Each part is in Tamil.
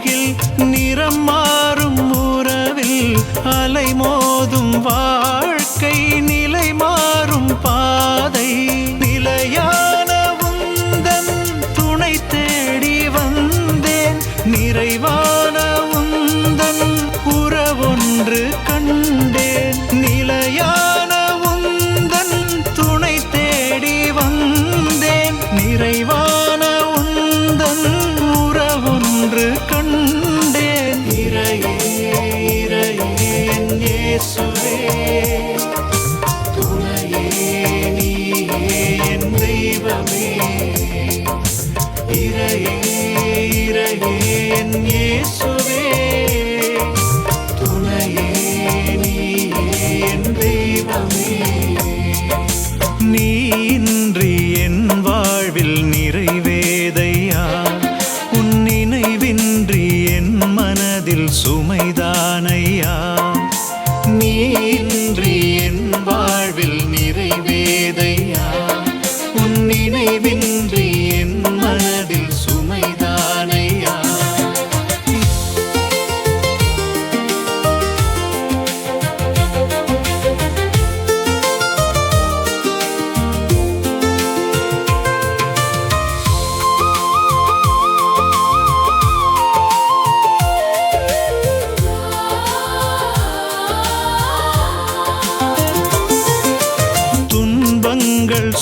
உலகில் நிறம் மாறும் உறவில் அலைமோதும் வாழ்க்கை நிலை மாறும் பாதை நிலையான உந்தன் துணை தேடி வந்தேன் நிறைவான உந்தன் உறவொன்று கண்டேன் நிலையான உந்தன் துணை தேடி வந்தேன் நிறைவான உந்தன் உறவொன்று கண்டேன் இறையே இறையே என் இயேசுவே துணையே நீயே என் தெய்வமே இறையே இறையே என் இயேசுவே துணையே நீயே என் தெய்வமே நீ இன்றி என் வாழ்வில் நிறைவேதையா உன் நினைவின்றி என் மனதில் சுமைதானையா நீ இன்றி என் வாழ்வில் நிறைவேதையா உன் நினைவின்றி என் மனதில் சுமைதானையா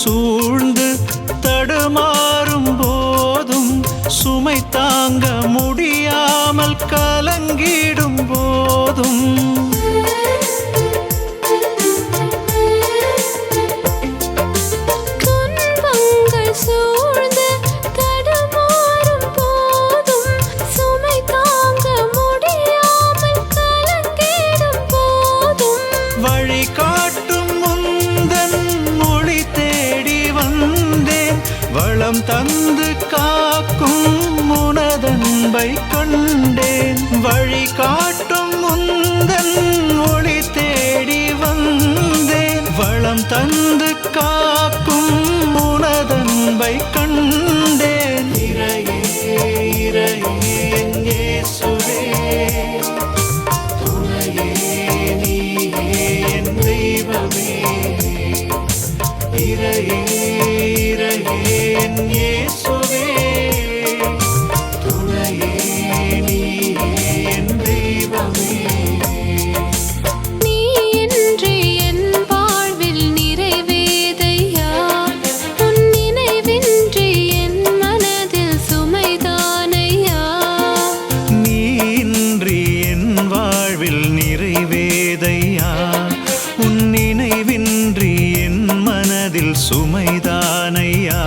சூழ்ந்து தடுமாறும் போதும் சுமை தாங்க முடியாமல் கலங்கிடும் போதும் வழி காட்டும் முந்தன் மொழி தேடி வந்தேன் வளம் தந்து காக்கும் உனதன்பை கண்டேன் வழி காட்டும் முந்தன் மொழி தேடி வந்தேன் வளம் தந்து காக்கும் உனதன்பை கண்டேன் இறையே இறையே என் இயேசுவே துணையே நீயே என் தெய்வமே இறையே இறையே என் இயேசுவே துணையே நீயே என் தெய்வமே நீ இன்றி என் வாழ்வில் நிறைவேதையா உன் நினைவின்றி என் மனதில் சுமைதானையா நீ இன்றி என் வாழ்வில் நிறைவேதையா உன் நினைவின்றி என் மனதில் சுமைதானையா